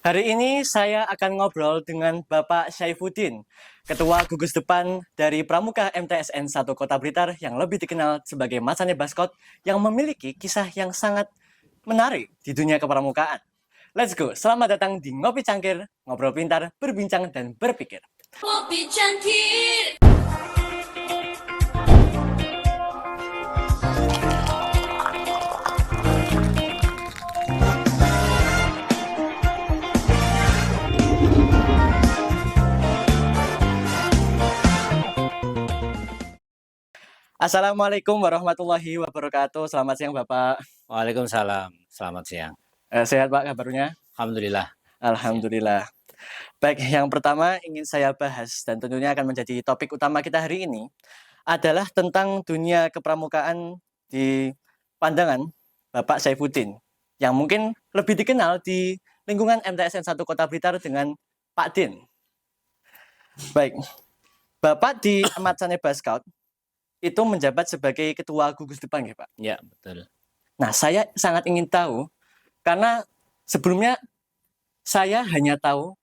Hari ini saya akan ngobrol dengan Bapak Syaifuddin, Ketua Gugus Depan dari Pramuka MTSN 1 Kota Blitar yang lebih dikenal sebagai Masane Baskot yang memiliki kisah yang sangat menarik di dunia kepramukaan. Let's go, selamat datang di Ngopi Cangkir, ngobrol pintar, berbincang, dan berpikir. Kopi Cangkir. Assalamualaikum warahmatullahi wabarakatuh. Selamat siang Bapak. Waalaikumsalam, selamat siang. Sehat Pak kabarnya? Alhamdulillah. Alhamdulillah. Baik, yang pertama ingin saya bahas dan tentunya akan menjadi topik utama kita hari ini adalah tentang dunia kepramukaan di pandangan Bapak Syaifuddin yang mungkin lebih dikenal di lingkungan MTSN 1 Kota Blitar dengan Pak Din. Baik, Bapak di Masane Baskot itu menjabat sebagai ketua gugus depan ya Pak? Ya, betul. Nah, saya sangat ingin tahu karena sebelumnya saya hanya tahu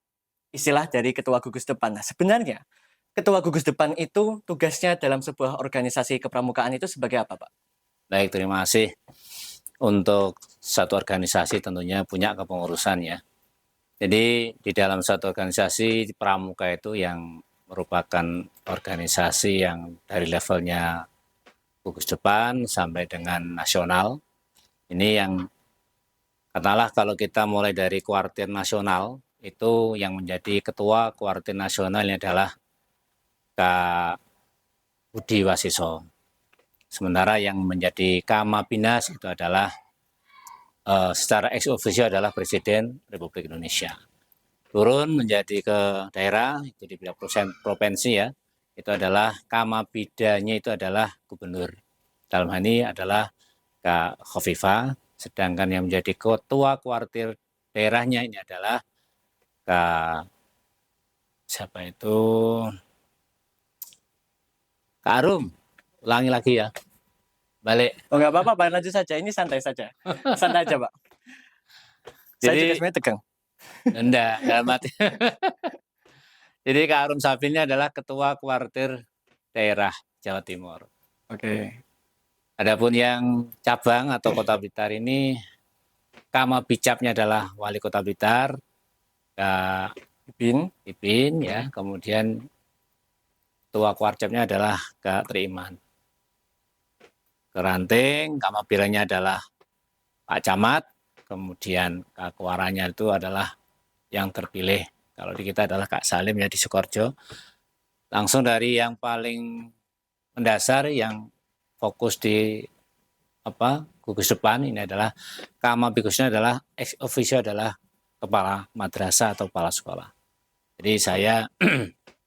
istilah dari ketua gugus depan. Nah, sebenarnya ketua gugus depan itu tugasnya dalam sebuah organisasi kepramukaan itu sebagai apa, Pak? Baik, terima kasih. Untuk satu organisasi tentunya punya kepengurusan ya. Jadi di dalam satu organisasi pramuka itu yang merupakan organisasi yang dari levelnya gugus depan sampai dengan nasional. Ini yang katakanlah kalau kita mulai dari kuartir nasional, itu yang menjadi ketua kuartir nasional ini adalah Kak Budi Wasiso. Sementara yang menjadi Kamabhinas itu adalah secara ex officio adalah Presiden Republik Indonesia. Turun menjadi ke daerah, jadi bidang provinsi ya, itu adalah Kamabidanya itu adalah gubernur. Dalam hal ini adalah Kak Khofifah, sedangkan yang menjadi ketua kuartir daerahnya ini adalah Kak siapa itu? Kak Arum. Ulangi lagi ya. Balik. Oh, nggak apa-apa, Pak. Lanjut saja. Ini santai saja. Santai aja, Pak. Saya juga sebenarnya tegang. Enggak, dalam arti. Jadi Kak Arum Sabil ini adalah ketua kuartir daerah Jawa Timur. Oke. Adapun yang cabang atau Kota Blitar ini Kamabicapnya adalah Wali Kota Blitar, Kak Ipin ya. Kemudian ketua kuarcapnya adalah Kak Triiman. Keranting, Kamabiranya adalah Pak Camat, kemudian Kak Kuaranya itu adalah yang terpilih. Kalau di kita adalah Kak Salim ya di Sukoharjo. Langsung dari yang paling mendasar yang fokus di gugus depan ini adalah Kamabigusnya adalah ex officio adalah kepala madrasah atau kepala sekolah. Jadi saya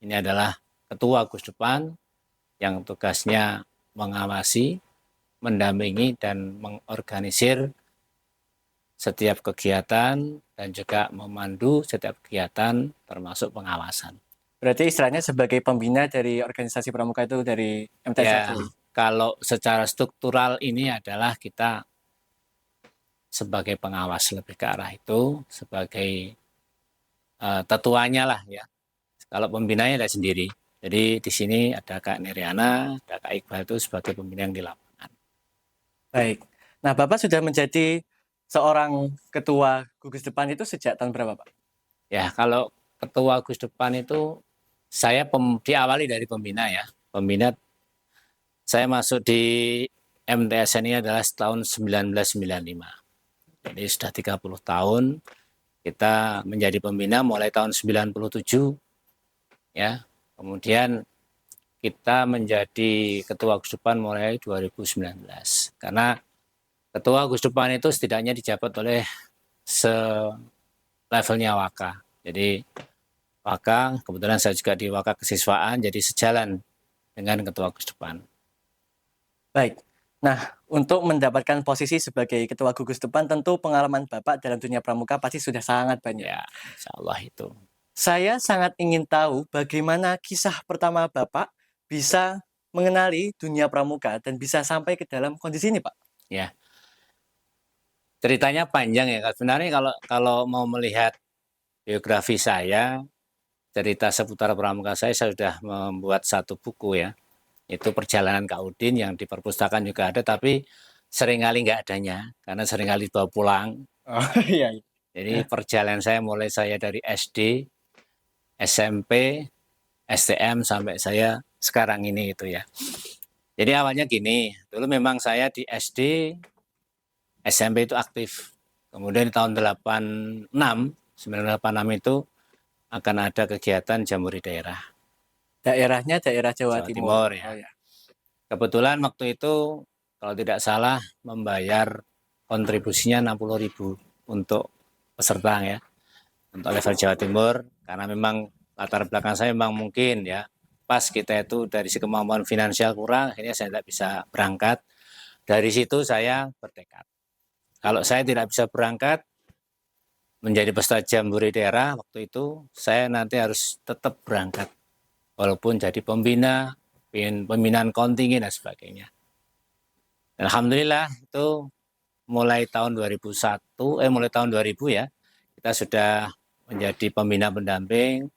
ini adalah ketua gugus depan yang tugasnya mengawasi, mendampingi dan mengorganisir setiap kegiatan dan juga memandu setiap kegiatan termasuk pengawasan. Berarti istilahnya sebagai pembina dari organisasi pramuka itu dari MTSN 1. Ya, kalau secara struktural ini adalah kita sebagai pengawas lebih ke arah itu, sebagai tetuanya lah ya. Kalau pembinanya ada sendiri. Jadi di sini ada Kak Neriana, ada Kak Iqbal itu sebagai pembina yang di lapangan. Baik. Nah, Bapak sudah menjadi seorang ketua gugus depan itu sejak tahun berapa, Pak? Ya, kalau ketua gugus depan itu saya diawali dari pembina ya. Pembina saya masuk di MTSN ini adalah tahun 1995. Jadi sudah 30 tahun kita menjadi pembina mulai tahun 97 ya. Kemudian kita menjadi ketua gugus depan mulai 2019. Karena ketua gugus depan itu setidaknya dijabat oleh levelnya Waka. Jadi Waka, kebetulan saya juga di Waka Kesiswaan, jadi sejalan dengan ketua gugus depan. Baik. Nah, untuk mendapatkan posisi sebagai ketua gugus depan, tentu pengalaman Bapak dalam dunia pramuka pasti sudah sangat banyak. Ya, insya Allah itu. Saya sangat ingin tahu bagaimana kisah pertama Bapak bisa mengenali dunia pramuka dan bisa sampai ke dalam kondisi ini, Pak. Ya, ceritanya panjang ya. Sebenarnya kalau mau melihat biografi saya, cerita seputar pramuka saya sudah membuat satu buku ya. Itu perjalanan Kak Udin yang di perpustakaan juga ada, tapi seringkali nggak adanya, karena seringkali bawa pulang. Oh iya. Jadi perjalanan saya mulai saya dari SD, SMP, STM sampai saya sekarang ini itu ya. Jadi awalnya gini, dulu memang saya di SD, SMP itu aktif. Kemudian di tahun 1986 itu akan ada kegiatan Jambore daerah. Daerahnya daerah Jawa Jawa Timur. Timur ya. Oh ya. Kebetulan waktu itu kalau tidak salah membayar kontribusinya 60.000 untuk peserta ya, untuk level Jawa Timur, karena memang latar belakang saya memang mungkin ya, pas kita itu dari si kemampuan finansial kurang, akhirnya saya tidak bisa berangkat. Dari situ saya bertekad, kalau saya tidak bisa berangkat menjadi peserta Jambore daerah, waktu itu saya nanti harus tetap berangkat, walaupun jadi pembina, pembinaan kontingen dan sebagainya. Alhamdulillah itu mulai tahun 2000 ya, kita sudah menjadi pembina pendamping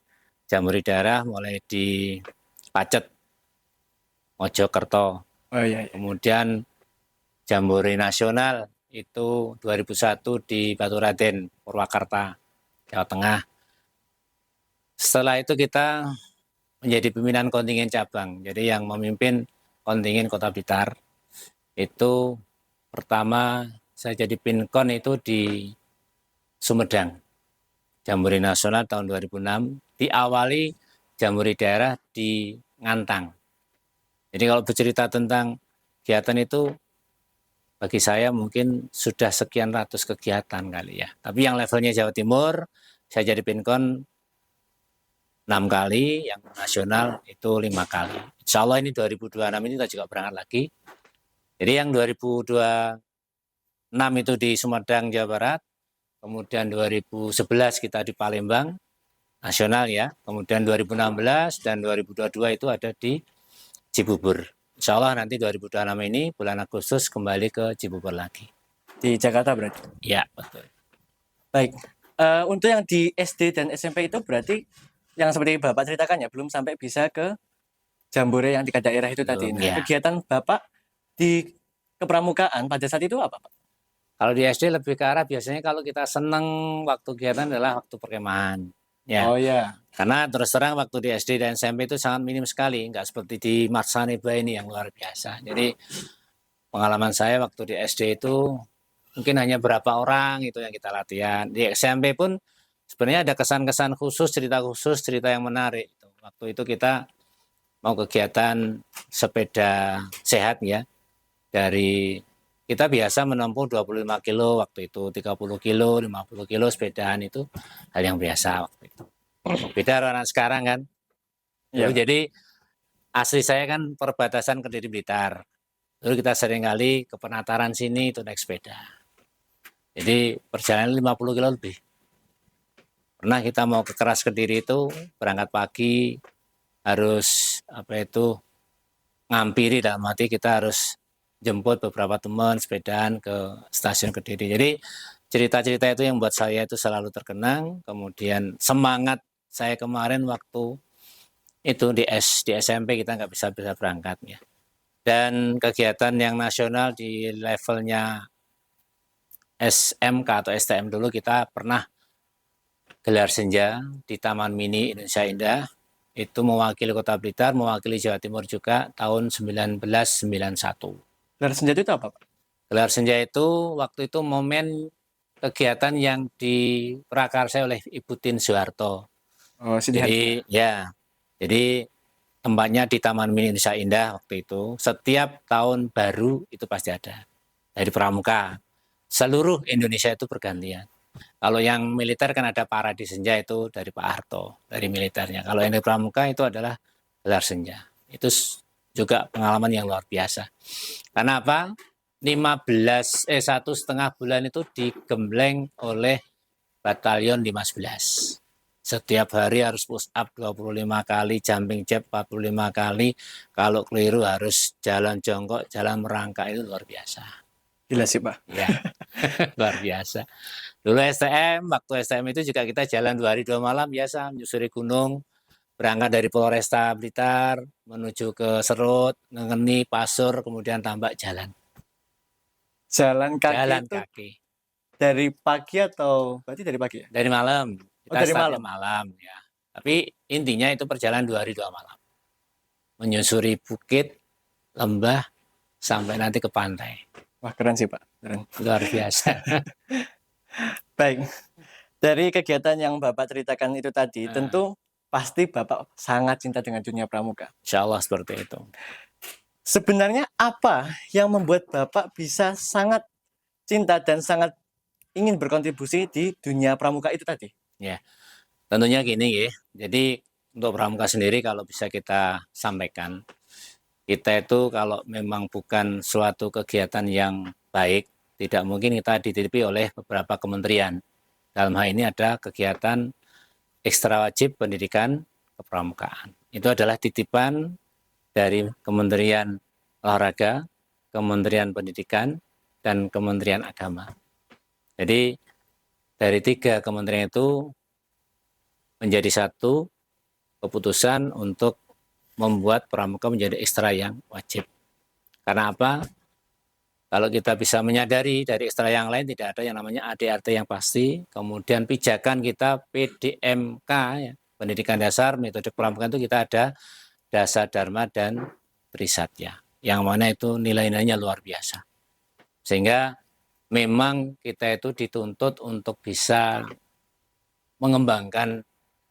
Jambore daerah mulai di Pacet, Mojokerto. Oh iya. Kemudian Jambore nasional itu 2001 di Baturaden, Purwakarta, Jawa Tengah. Setelah itu kita menjadi pimpinan kontingen cabang. Jadi yang memimpin kontingen Kota Blitar itu pertama saya jadi pinkon itu di Sumedang. Jambore nasional tahun 2006, diawali Jambore daerah di Ngantang. Jadi kalau bercerita tentang kegiatan itu, bagi saya mungkin sudah sekian ratus kegiatan kali ya. Tapi yang levelnya Jawa Timur, saya jadi pinkon 6 kali, yang nasional itu 5 kali. Insya Allah ini 2026 ini kita juga berangkat lagi. Jadi yang 2026 itu di Sumedang, Jawa Barat, kemudian 2011 kita di Palembang, nasional ya, kemudian 2016 dan 2022 itu ada di Cibubur. Insya Allah nanti 2026 ini bulan Agustus kembali ke Cibubur lagi. Di Jakarta berarti. Ya, betul. Baik. Untuk yang di SD dan SMP itu berarti yang seperti Bapak ceritakan ya, belum sampai bisa ke Jambore yang 3 daerah itu tadi. Nah, ya. kegiatan Bapak di kepramukaan pada saat itu apa, Pak? Kalau di SD lebih ke arah biasanya kalau kita senang waktu kegiatan adalah waktu perkemahan. Ya. Oh ya. Karena terus terang waktu di SD dan SMP itu sangat minim sekali, nggak seperti di Marsaneba ini yang luar biasa. Jadi pengalaman saya waktu di SD itu mungkin hanya berapa orang itu yang kita latihan. Di SMP pun sebenarnya ada kesan-kesan khusus, cerita yang menarik. Waktu itu kita mau kegiatan sepeda sehat ya, dari kita biasa menempuh 25 kilo waktu itu, 30 kilo, 50 kilo sepedaan itu hal yang biasa waktu itu. Beda anak sekarang kan. Ya. Jadi asli saya kan perbatasan Kediri Blitar. Lalu kita sering kali ke Penataran sini itu naik sepeda. Jadi perjalanan 50 kilo lebih. Pernah kita mau ke Keras Kediri itu berangkat pagi, harus ngampiri, dalam arti kita harus jemput beberapa teman sepedaan ke stasiun Kediri. Jadi cerita-cerita itu yang buat saya itu selalu terkenang. Kemudian semangat saya kemarin waktu itu di SMP kita nggak bisa berangkat ya. Dan kegiatan yang nasional di levelnya SMK atau STM dulu kita pernah gelar senja di Taman Mini Indonesia Indah. Itu mewakili Kota Blitar, mewakili Jawa Timur juga tahun 1991. Gelar senja itu apa, Pak? Gelar senja itu waktu itu momen kegiatan yang diprakarsai oleh Ibu Tin Soeharto. Oh, jadi tempatnya di Taman Mini Indonesia Indah waktu itu. Setiap tahun baru itu pasti ada dari pramuka. Seluruh Indonesia itu bergantian. Kalau yang militer kan ada paradi senja itu dari Pak Harto, dari militernya. Kalau yang dari pramuka itu adalah gelar senja. Itu juga pengalaman yang luar biasa. Karena apa? 1,5 bulan itu digembleng oleh batalion 15. Setiap hari harus push up 25 kali, jumping jack 45 kali. Kalau keliru harus jalan jongkok, jalan merangkak, itu luar biasa. Gila sih, Pak. Ya. Luar biasa. Dulu STM, waktu STM itu juga kita jalan 2 hari 2 malam biasa, menyusuri gunung, berangkat dari Polresta Blitar, menuju ke Serut, Ngengeni, Pasur, kemudian Tambak jalan. Jalan kaki Jalan itu kaki. dari pagi atau berarti dari pagi ya? Dari malam, Oh, kita dari startnya malam. malam ya. Tapi intinya itu perjalanan 2 hari 2 malam. Menyusuri bukit, lembah, sampai nanti ke pantai. Wah, keren sih, Pak. Keren. Luar biasa. Baik. Dari kegiatan yang Bapak ceritakan itu tadi, tentu pasti Bapak sangat cinta dengan dunia pramuka. Insya Allah seperti itu. Sebenarnya apa yang membuat Bapak bisa sangat cinta dan sangat ingin berkontribusi di dunia pramuka itu tadi? Ya, tentunya gini ya. Jadi untuk pramuka sendiri kalau bisa kita sampaikan, kita itu kalau memang bukan suatu kegiatan yang baik, tidak mungkin kita dititipi oleh beberapa kementerian. Dalam hal ini ada kegiatan ekstra wajib pendidikan kepramukaan. Itu adalah titipan dari Kementerian Olahraga, Kementerian Pendidikan, dan Kementerian Agama. Jadi dari 3 kementerian itu menjadi satu keputusan untuk membuat pramuka menjadi ekstra yang wajib. Karena apa? Kalau kita bisa menyadari dari ekstra yang lain tidak ada yang namanya ADRT yang pasti, kemudian pijakan kita PDMK, ya, Pendidikan Dasar Metode Pramukaan itu kita ada Dasar Dharma dan Trisatya, yang mana itu nilai-nilainya luar biasa. Sehingga memang kita itu dituntut untuk bisa mengembangkan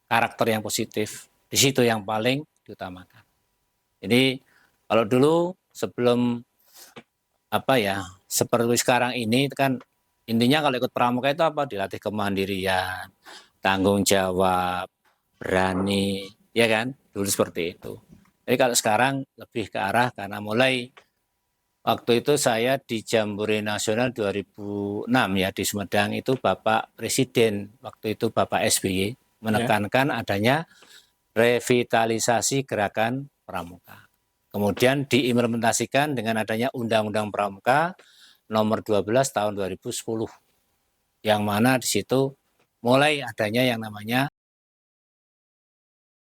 karakter yang positif. Di situ yang paling diutamakan. Jadi kalau dulu sebelum seperti sekarang ini kan intinya kalau ikut pramuka itu apa? Dilatih kemandirian, tanggung jawab, berani, ya kan? Dulu seperti itu. Jadi kalau sekarang lebih ke arah karena mulai waktu itu saya di Jambore Nasional 2006 ya di Sumedang itu Bapak Presiden waktu itu Bapak SBY menekankan adanya revitalisasi gerakan pramuka. Kemudian diimplementasikan dengan adanya Undang-Undang Pramuka nomor 12 tahun 2010. Yang mana di situ mulai adanya yang namanya